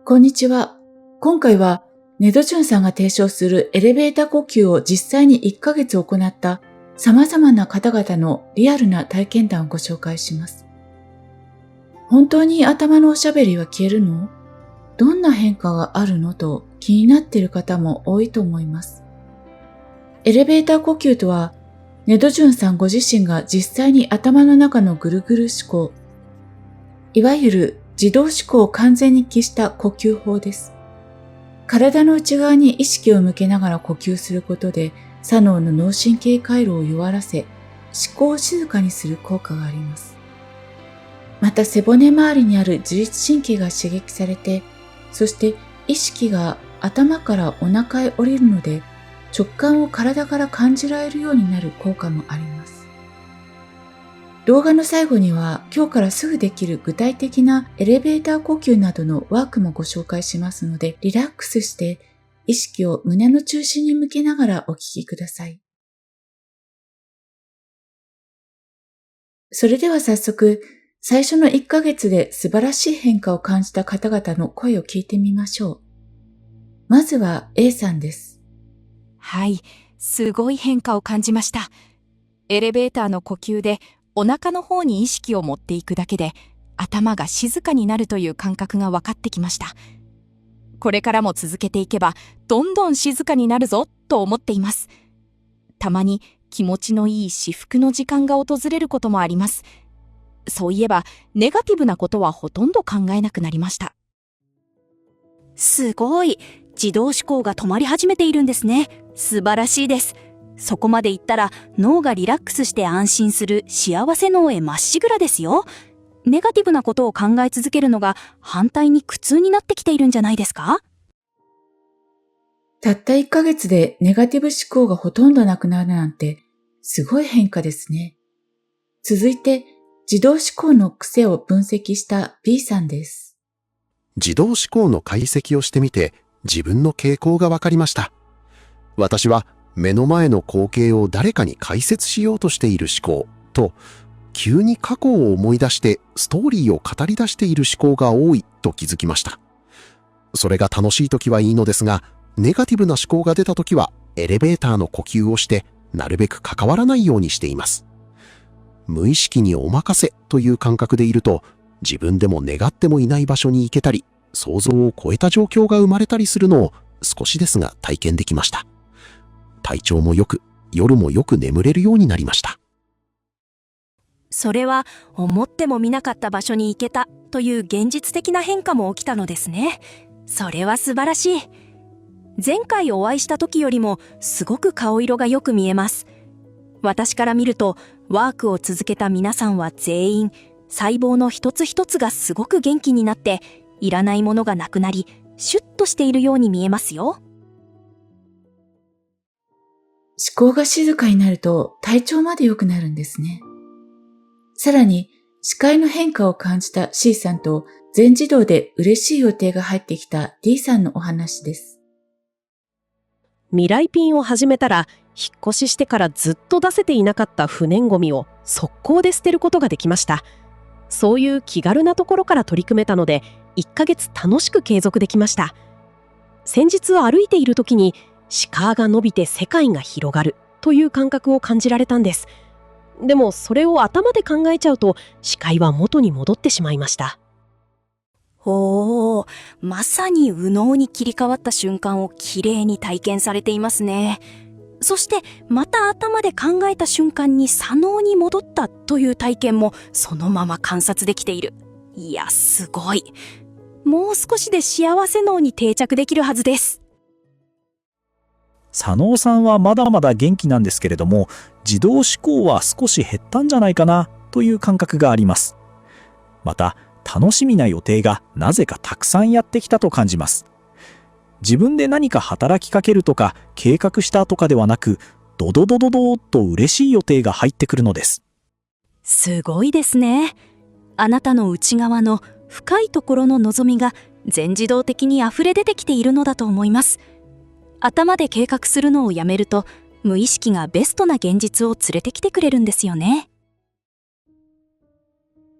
こんにちは。今回はネドジュンさんが提唱するエレベーター呼吸を実際に1ヶ月行った様々な方々のリアルな体験談をご紹介します。本当に頭のおしゃべりは消えるの？どんな変化があるのと気になっている方も多いと思います。エレベーター呼吸とは、ネドジュンさんご自身が実際に頭の中のぐるぐる思考、いわゆる自動思考を完全に消した呼吸法です。体の内側に意識を向けながら呼吸することで、左脳の脳神経回路を弱らせ、思考を静かにする効果があります。また背骨周りにある自律神経が刺激されて、そして意識が頭からお腹へ降りるので、直感を体から感じられるようになる効果もあります。動画の最後には今日からすぐできる具体的なエレベーター呼吸などのワークもご紹介しますので、リラックスして意識を胸の中心に向けながらお聞きください。それでは早速、最初の1ヶ月で素晴らしい変化を感じた方々の声を聞いてみましょう。まずは A さんです。はい、すごい変化を感じました。エレベーターの呼吸でお腹の方に意識を持っていくだけで頭が静かになるという感覚が分かってきました。これからも続けていけばどんどん静かになるぞと思っています。たまに気持ちのいい至福の時間が訪れることもあります。そういえばネガティブなことはほとんど考えなくなりました。すごい。自動思考が止まり始めているんですね。素晴らしいです。そこまでいったら脳がリラックスして安心する幸せ脳へまっしぐらですよ。ネガティブなことを考え続けるのが反対に苦痛になってきているんじゃないですか？たった1ヶ月でネガティブ思考がほとんどなくなるなんてすごい変化ですね。続いて自動思考の癖を分析した B さんです。自動思考の解析をしてみて自分の傾向が分かりました。私は目の前の光景を誰かに解説しようとしている思考と、急に過去を思い出してストーリーを語り出している思考が多いと気づきました。それが楽しい時はいいのですが、ネガティブな思考が出た時はエレベーターの呼吸をしてなるべく関わらないようにしています。無意識にお任せという感覚でいると、自分でも願ってもいない場所に行けたり、想像を超えた状況が生まれたりするのを少しですが体験できました。体調もよく、夜もよく眠れるようになりました。それは思ってもみなかった場所に行けたという現実的な変化も起きたのですね。それは素晴らしい。前回お会いした時よりもすごく顔色がよく見えます。私から見るとワークを続けた皆さんは全員細胞の一つ一つがすごく元気になっていらないものがなくなりシュッとしているように見えますよ。思考が静かになると体調まで良くなるんですね。さらに視界の変化を感じた C さんと全自動で嬉しい予定が入ってきた D さんのお話です。未来ピンを始めたら、引っ越ししてからずっと出せていなかった不燃ゴミを速攻で捨てることができました。そういう気軽なところから取り組めたので、1ヶ月楽しく継続できました。先日歩いている時に視界が伸びて世界が広がるという感覚を感じられたんです。でもそれを頭で考えちゃうと視界は元に戻ってしまいました。おー、まさに右脳に切り替わった瞬間をきれいに体験されていますね。そしてまた頭で考えた瞬間に左脳に戻ったという体験もそのまま観察できている。いや、すごい。もう少しで幸せ脳に定着できるはずです。左脳さんはまだまだ元気なんですけれども、自動思考は少し減ったんじゃないかなという感覚があります。また楽しみな予定がなぜかたくさんやってきたと感じます。自分で何か働きかけるとか計画したとかではなく、ドドドドドーっと嬉しい予定が入ってくるのです。すごいですね。あなたの内側の深いところの望みが全自動的に溢れ出てきているのだと思います。頭で計画するのをやめると、無意識がベストな現実を連れてきてくれるんですよね。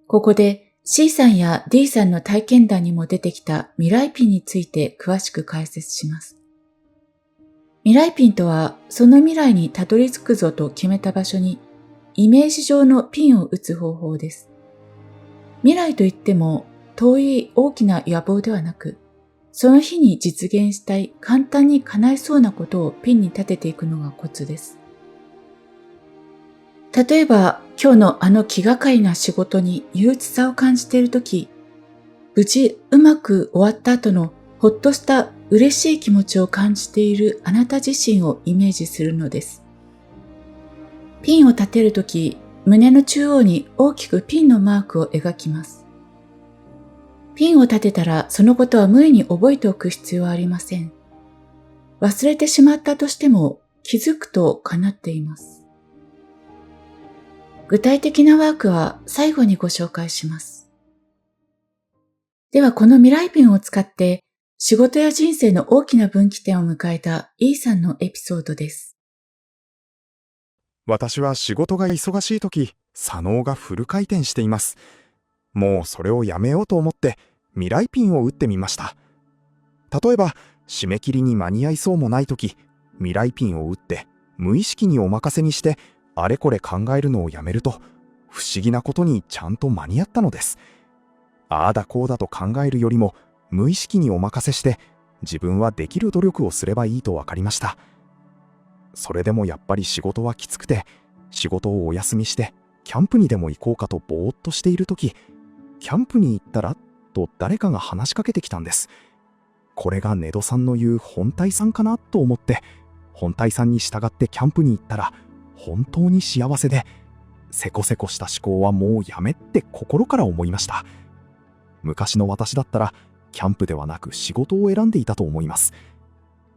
ここで C さんや D さんの体験談にも出てきた未来ピンについて詳しく解説します。未来ピンとは、その未来にたどり着くぞと決めた場所にイメージ上のピンを打つ方法です。未来といっても遠い大きな野望ではなく、その日に実現したい簡単に叶えそうなことをピンに立てていくのがコツです。例えば今日のあの気がかりな仕事に憂鬱さを感じているとき、無事うまく終わった後のほっとした嬉しい気持ちを感じているあなた自身をイメージするのです。ピンを立てるとき、胸の中央に大きくピンのマークを描きます。ピンを立てたらそのことは無理に覚えておく必要はありません。忘れてしまったとしても気づくと叶っています。具体的なワークは最後にご紹介します。ではこの未来ピンを使って仕事や人生の大きな分岐点を迎えた E さんのエピソードです。私は仕事が忙しい時、左脳がフル回転しています。もうそれをやめようと思って未来ピンを打ってみました。例えば締め切りに間に合いそうもない時、未来ピンを打って無意識にお任せにしてあれこれ考えるのをやめると、不思議なことにちゃんと間に合ったのです。ああだこうだと考えるよりも無意識にお任せして自分はできる努力をすればいいと分かりました。それでもやっぱり仕事はきつくて、仕事をお休みしてキャンプにでも行こうかとぼーっとしているとき、キャンプに行ったらと誰かが話しかけてきたんです。これがネドさんの言う本体さんかなと思って、本体さんに従ってキャンプに行ったら本当に幸せで、せこせこした思考はもうやめって心から思いました。昔の私だったらキャンプではなく仕事を選んでいたと思います。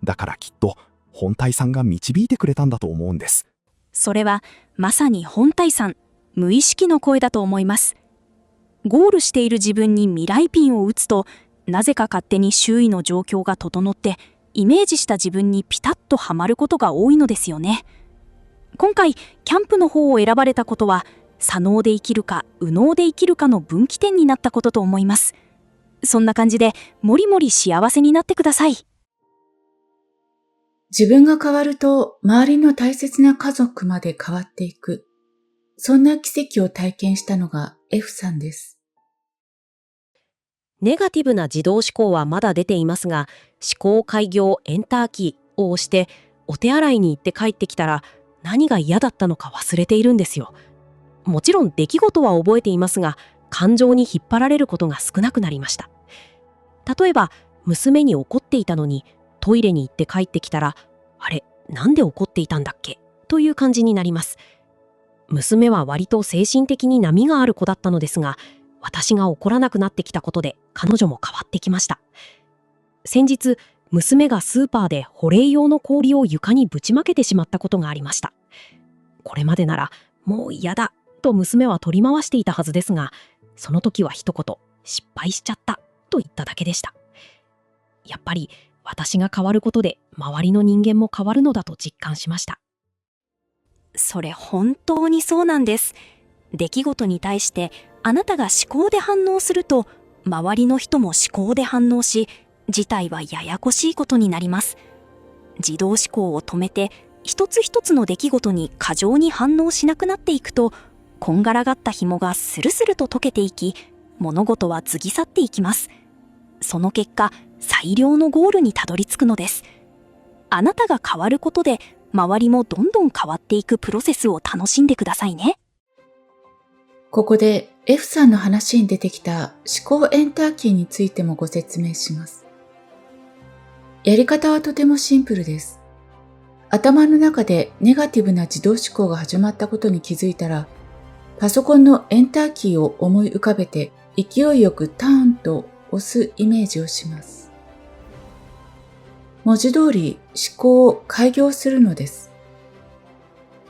だからきっと本体さんが導いてくれたんだと思うんです。それはまさに本体さん、無意識の声だと思います。ゴールしている自分に未来ピンを打つと、なぜか勝手に周囲の状況が整って、イメージした自分にピタッとはまることが多いのですよね。今回、キャンプの方を選ばれたことは、左脳で生きるか右脳で生きるかの分岐点になったことと思います。そんな感じで、もりもり幸せになってください。自分が変わると周りの大切な家族まで変わっていく。そんな奇跡を体験したのが F さんです。ネガティブな自動思考はまだ出ていますが、思考開業エンターキーを押してお手洗いに行って帰ってきたら何が嫌だったのか忘れているんですよ。もちろん出来事は覚えていますが、感情に引っ張られることが少なくなりました。例えば娘に怒っていたのにトイレに行って帰ってきたら、あれ、なんで怒っていたんだっけという感じになります。娘は割と精神的に波がある子だったのですが、私が怒らなくなってきたことで彼女も変わってきました。先日、娘がスーパーで保冷用の氷を床にぶちまけてしまったことがありました。これまでなら、もう嫌だと娘は取り回していたはずですが、その時は一言、失敗しちゃったと言っただけでした。やっぱり私が変わることで周りの人間も変わるのだと実感しました。それ本当にそうなんです。出来事に対してあなたが思考で反応すると、周りの人も思考で反応し、事態はややこしいことになります。自動思考を止めて、一つ一つの出来事に過剰に反応しなくなっていくと、こんがらがった紐がスルスルと溶けていき、物事は過ぎ去っていきます。その結果、最良のゴールにたどり着くのです。あなたが変わることで、周りもどんどん変わっていくプロセスを楽しんでくださいね。ここで F さんの話に出てきた思考エンターキーについてもご説明します。やり方はとてもシンプルです。頭の中でネガティブな自動思考が始まったことに気づいたら、パソコンのエンターキーを思い浮かべて勢いよくターンと押すイメージをします。文字通り思考を開業するのです。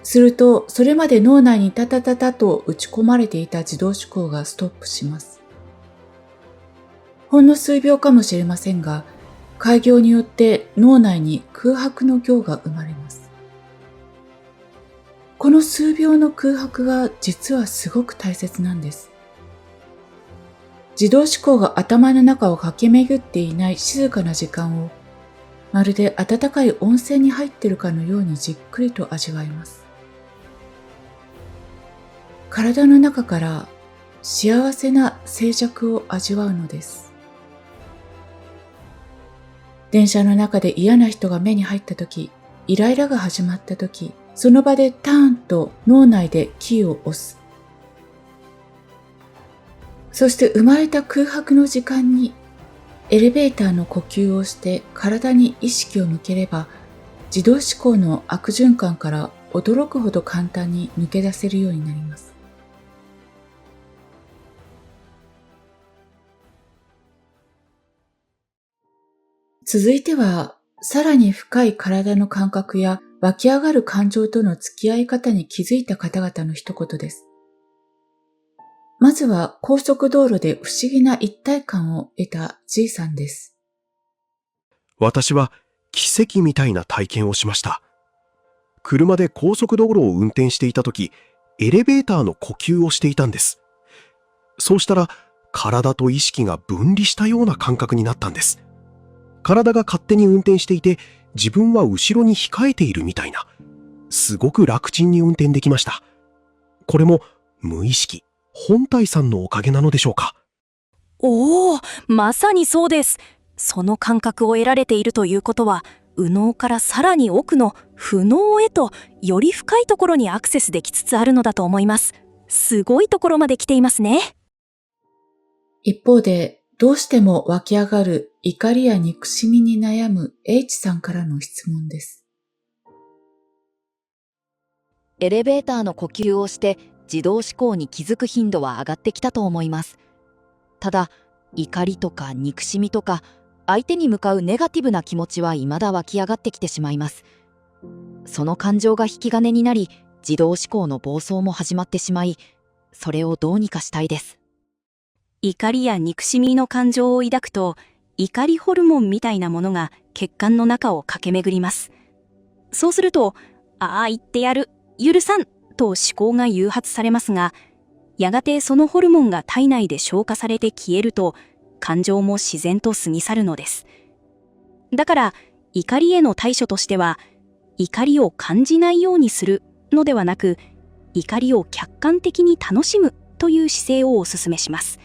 すると、それまで脳内にタタタタと打ち込まれていた自動思考がストップします。ほんの数秒かもしれませんが、開業によって脳内に空白の行が生まれます。この数秒の空白が実はすごく大切なんです。自動思考が頭の中を駆け巡っていない静かな時間を、まるで温かい温泉に入っているかのようにじっくりと味わえます。体の中から幸せな静寂を味わうのです。電車の中で嫌な人が目に入ったとき、イライラが始まったとき、その場でターンと脳内でキーを押す。そして生まれた空白の時間にエレベーターの呼吸をして体に意識を向ければ、自動思考の悪循環から驚くほど簡単に抜け出せるようになります。続いては、さらに深い体の感覚や湧き上がる感情との付き合い方に気づいた方々の一言です。まずは高速道路で不思議な一体感を得た G さんです。私は奇跡みたいな体験をしました。車で高速道路を運転していたとき、エレベーターの呼吸をしていたんです。そうしたら、体と意識が分離したような感覚になったんです。体が勝手に運転していて、自分は後ろに控えているみたいな、すごく楽ちんに運転できました。これも無意識、本体さんのおかげなのでしょうか。おお、まさにそうです。その感覚を得られているということは、右脳からさらに奥の不脳へとより深いところにアクセスできつつあるのだと思います。すごいところまで来ていますね。一方で、どうしても湧き上がる怒りや憎しみに悩む H さんからの質問です。エレベーターの呼吸をして自動思考に気づく頻度は上がってきたと思います。ただ、怒りとか憎しみとか相手に向かうネガティブな気持ちは未だ湧き上がってきてしまいます。その感情が引き金になり、自動思考の暴走も始まってしまい、それをどうにかしたいです。怒りや憎しみの感情を抱くと、怒りホルモンみたいなものが血管の中を駆け巡ります。そうすると、ああ言ってやる、許さんと思考が誘発されますが、やがてそのホルモンが体内で消化されて消えると、感情も自然と過ぎ去るのです。だから、怒りへの対処としては、怒りを感じないようにするのではなく、怒りを客観的に楽しむという姿勢をお勧めします。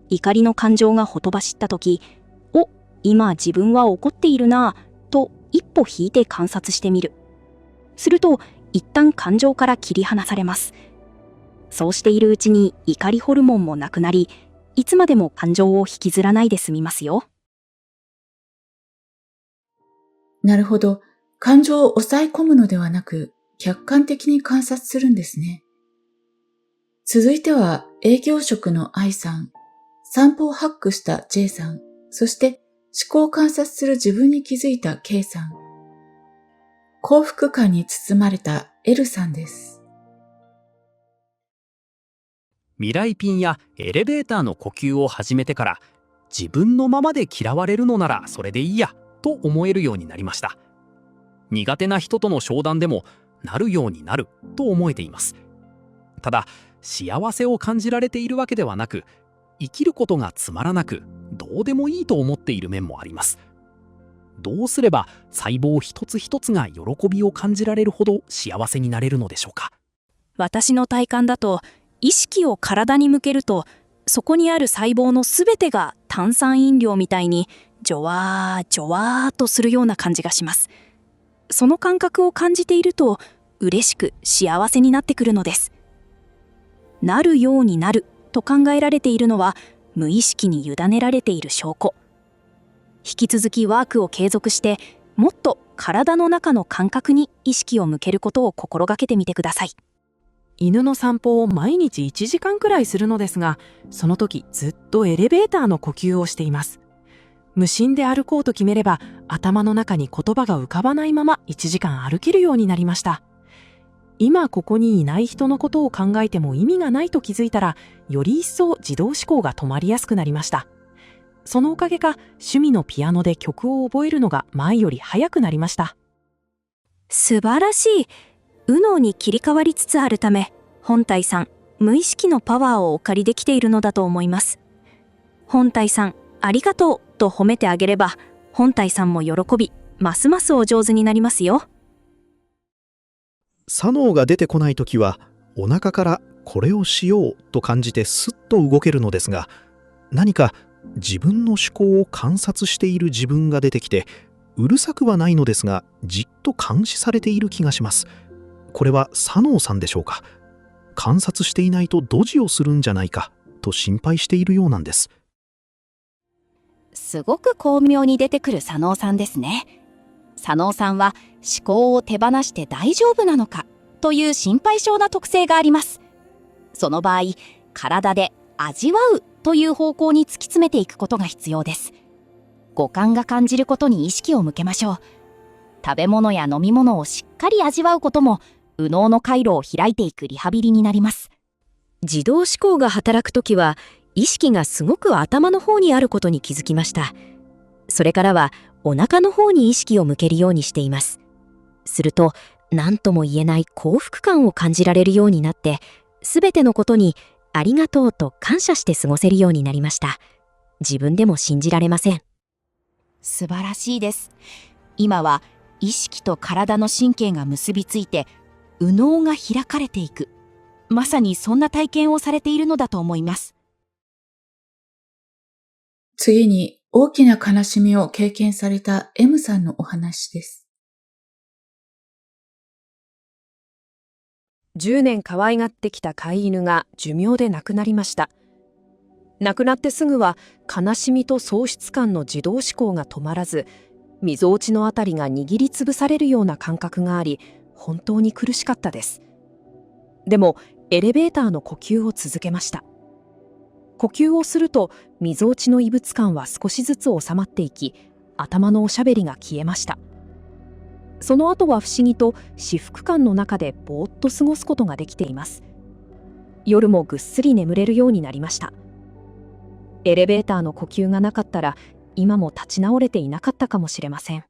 怒りの感情がほとばしったとき、今自分は怒っているなぁと一歩引いて観察してみる。すると、一旦感情から切り離されます。そうしているうちに怒りホルモンもなくなり、いつまでも感情を引きずらないで済みますよ。なるほど。感情を抑え込むのではなく、客観的に観察するんですね。続いては、営業職の I さん、散歩をハックした J さん、そして思考を観察する自分に気づいた K さん、幸福感に包まれた L さんです。未来ピンやエレベーターの呼吸を始めてから、自分のままで嫌われるのならそれでいいやと思えるようになりました。苦手な人との商談でもなるようになると思えています。ただ、幸せを感じられているわけではなく、生きることがつまらなくどうでもいいと思っている面もあります。どうすれば細胞一つ一つが喜びを感じられるほど幸せになれるのでしょうか。私の体感だと、意識を体に向けると、そこにある細胞のすべてが炭酸飲料みたいにジョワージョワーとするような感じがします。その感覚を感じていると、嬉しく幸せになってくるのです。なるようになると考えられているのは、無意識に委ねられている証拠。引き続きワークを継続して、もっと体の中の感覚に意識を向けることを心がけてみてください。犬の散歩を毎日1時間くらいするのですが、その時ずっとエレベーターの呼吸をしています。無心で歩こうと決めれば、頭の中に言葉が浮かばないまま1時間歩けるようになりました。今ここにいない人のことを考えても意味がないと気づいたら、より一層自動思考が止まりやすくなりました。そのおかげか、趣味のピアノで曲を覚えるのが前より早くなりました。素晴らしい。右脳に切り替わりつつあるため、本体さん、無意識のパワーをお借りできているのだと思います。本体さん、ありがとうと褒めてあげれば、本体さんも喜び、ますますお上手になりますよ。左脳が出てこないときは、お腹からこれをしようと感じてスッと動けるのですが、何か自分の思考を観察している自分が出てきて、うるさくはないのですが、じっと監視されている気がします。これは左脳さんでしょうか。観察していないとドジをするんじゃないかと心配しているようなんです。すごく巧妙に出てくる左脳さんですね。左脳さんは思考を手放して大丈夫なのかという心配性な特性があります。その場合、体で味わうという方向に突き詰めていくことが必要です。五感が感じることに意識を向けましょう。食べ物や飲み物をしっかり味わうことも、右脳の回路を開いていくリハビリになります。自動思考が働くときは、意識がすごく頭の方にあることに気づきました。それからは、お腹の方に意識を向けるようにしています。すると、何とも言えない幸福感を感じられるようになって、すべてのことにありがとうと感謝して過ごせるようになりました。自分でも信じられません。素晴らしいです。今は意識と体の神経が結びついて、右脳が開かれていく。まさにそんな体験をされているのだと思います。次に大きな悲しみを経験された M さんのお話です。10年可愛がってきた飼い犬が寿命で亡くなりました。亡くなってすぐは悲しみと喪失感の自動思考が止まらず、みぞおちのあたりが握りつぶされるような感覚があり、本当に苦しかったです。でもエレベーターの呼吸を続けました。呼吸をするとみぞおちの異物感は少しずつ収まっていき、頭のおしゃべりが消えました。その後は不思議と至福感の中でぼーっと過ごすことができています。夜もぐっすり眠れるようになりました。エレベーターの呼吸がなかったら今も立ち直れていなかったかもしれません。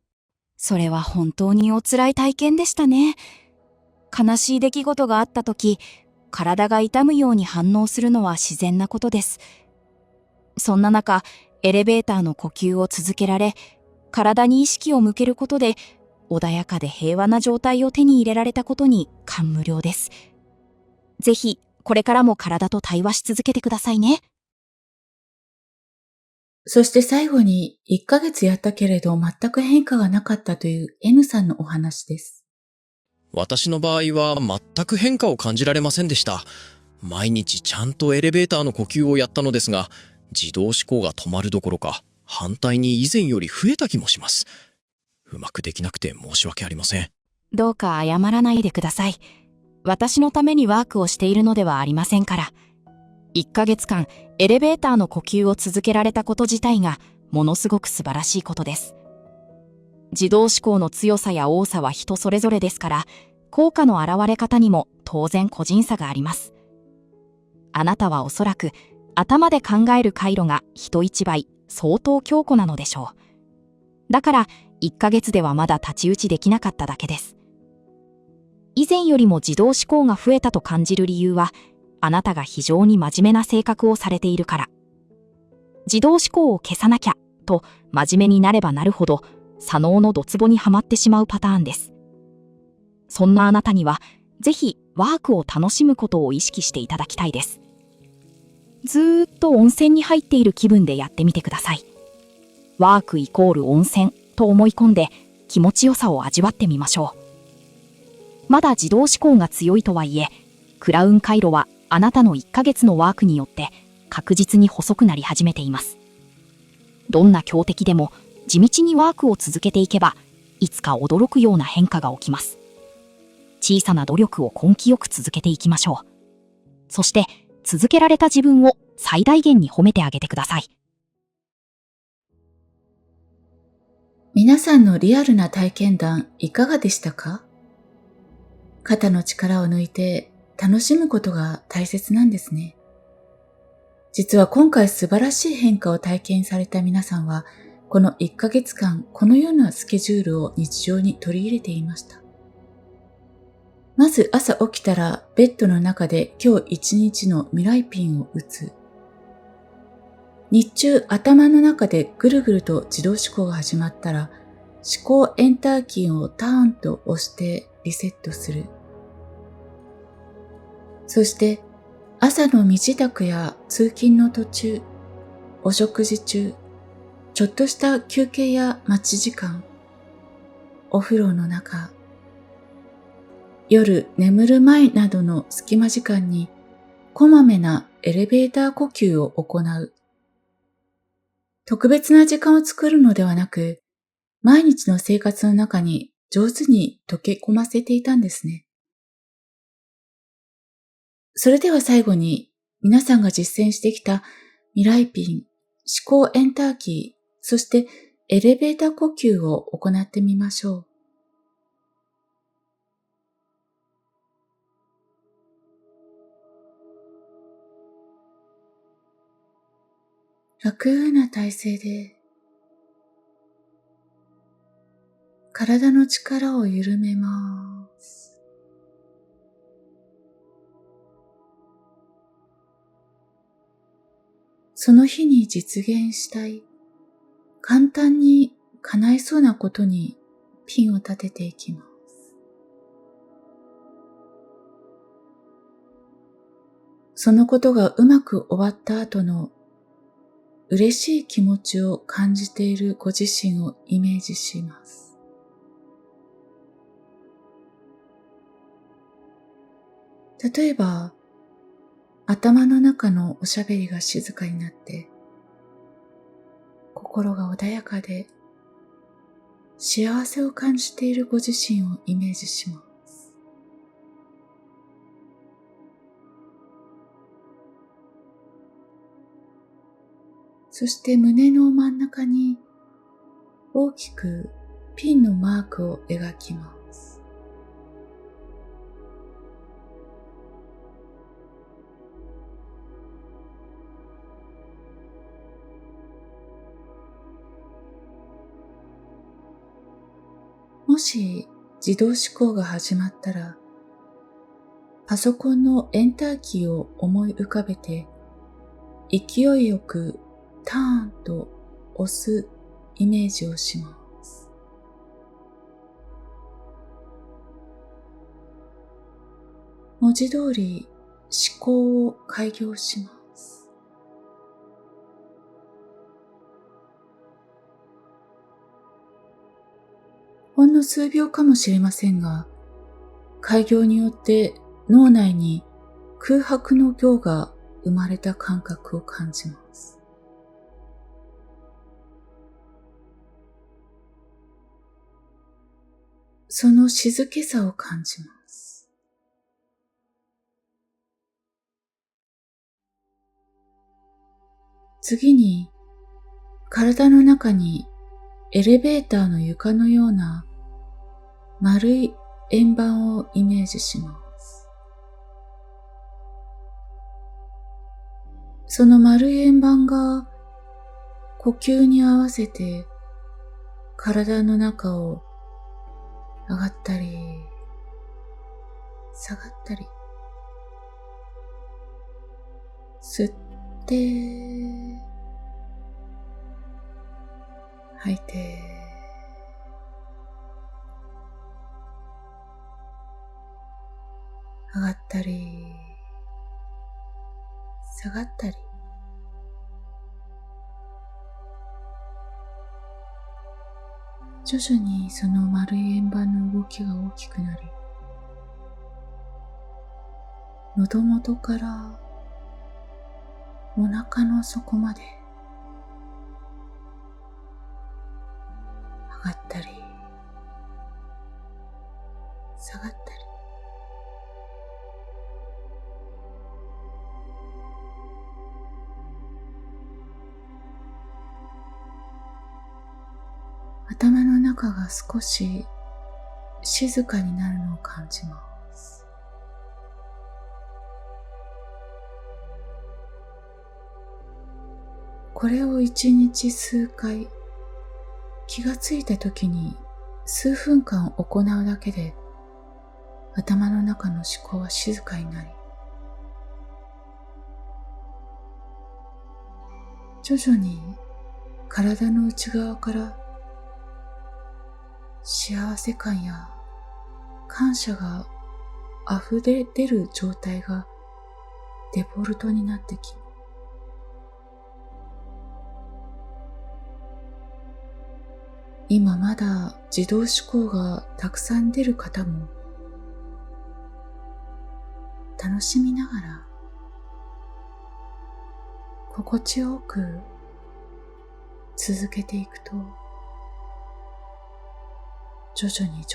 それは本当にお辛い体験でしたね。悲しい出来事があった時、体が痛むように反応するのは自然なことです。そんな中、エレベーターの呼吸を続けられ、体に意識を向けることで、穏やかで平和な状態を手に入れられたことに感無量です。ぜひ、これからも体と対話し続けてくださいね。そして最後に1ヶ月やったけれど全く変化がなかったという N さんのお話です。私の場合は全く変化を感じられませんでした。毎日ちゃんとエレベーターの呼吸をやったのですが、自動思考が止まるどころか、反対に以前より増えた気もします。うまくできなくて申し訳ありません。どうか謝らないでください。私のためにワークをしているのではありませんから。1ヶ月間エレベーターの呼吸を続けられたこと自体がものすごく素晴らしいことです。自動思考の強さや多さは人それぞれですから、効果の現れ方にも当然個人差があります。あなたはおそらく頭で考える回路が人一倍相当強固なのでしょう。だから1ヶ月ではまだ太刀打ちできなかっただけです。以前よりも自動思考が増えたと感じる理由は、あなたが非常に真面目な性格をされているから。自動思考を消さなきゃと真面目になればなるほど、左脳のドツボにはまってしまうパターンです。そんなあなたには、ぜひワークを楽しむことを意識していただきたいです。ずーっと温泉に入っている気分でやってみてください。ワークイコール温泉と思い込んで気持ちよさを味わってみましょう。まだ自動思考が強いとはいえ、クラウン回路はあなたの1ヶ月のワークによって確実に細くなり始めています。どんな強敵でも地道にワークを続けていけば、いつか驚くような変化が起きます。小さな努力を根気よく続けていきましょう。そして続けられた自分を最大限に褒めてあげてください。皆さんのリアルな体験談いかがでしたか？肩の力を抜いて楽しむことが大切なんですね。実は今回素晴らしい変化を体験された皆さんは、この1ヶ月間このようなスケジュールを日常に取り入れていました。まず朝起きたらベッドの中で今日一日の未来ピンを打つ。日中頭の中でぐるぐると自動思考が始まったら、思考エンターキーをターンと押してリセットする。そして朝の身支度や通勤の途中、お食事中、ちょっとした休憩や待ち時間、お風呂の中、夜眠る前などの隙間時間にこまめなエレベーター呼吸を行う。特別な時間を作るのではなく、毎日の生活の中に上手に溶け込ませていたんですね。それでは最後に皆さんが実践してきた未来ピン、思考エンターキー、そしてエレベーター呼吸を行ってみましょう。楽な体勢で体の力を緩めます。その日に実現したい、簡単に叶いそうなことにピンを立てていきます。そのことがうまく終わった後の嬉しい気持ちを感じているご自身をイメージします。例えば、頭の中のおしゃべりが静かになって、心が穏やかで幸せを感じているご自身をイメージします。そして胸の真ん中に大きくピンのマークを描きます。もし自動思考が始まったら、パソコンのエンターキーを思い浮かべて、勢いよくターンと押すイメージをします。文字通り思考を開業します。ほんの数秒かもしれませんが、開業によって脳内に空白の行が生まれた感覚を感じます。その静けさを感じます。次に、体の中にエレベーターの床のような丸い円盤をイメージします。その丸い円盤が呼吸に合わせて体の中を上がったり下がったり、吸って吐いて上がったり下がったり、徐々にその丸い円盤の動きが大きくなり、喉元からお腹の底まで上がったり下がったり、頭の中が少し静かになるのを感じます。これを一日数回、気がついた時に数分間行うだけで、頭の中の思考は静かになり、徐々に体の内側から幸せ感や感謝が溢れ出る状態がデフォルトになってき、今まだ自動思考がたくさん出る方も楽しみながら心地よく続けていくと、徐々に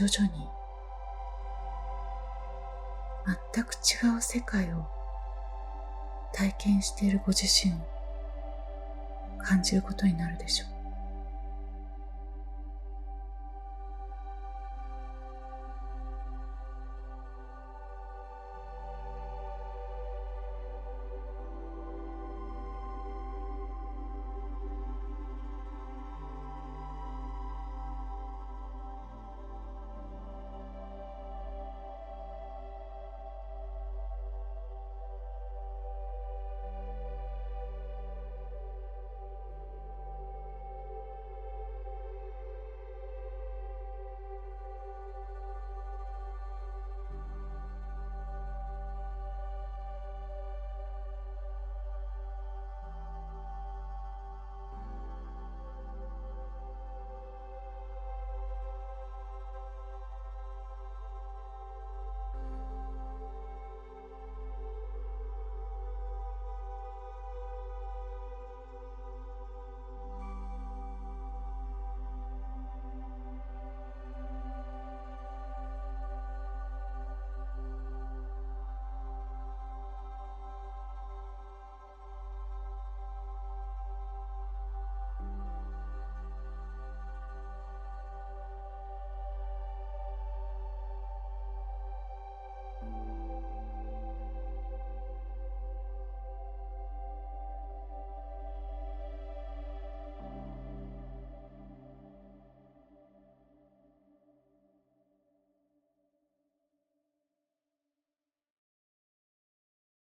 全く違う世界を体験しているご自身を感じることになるでしょう。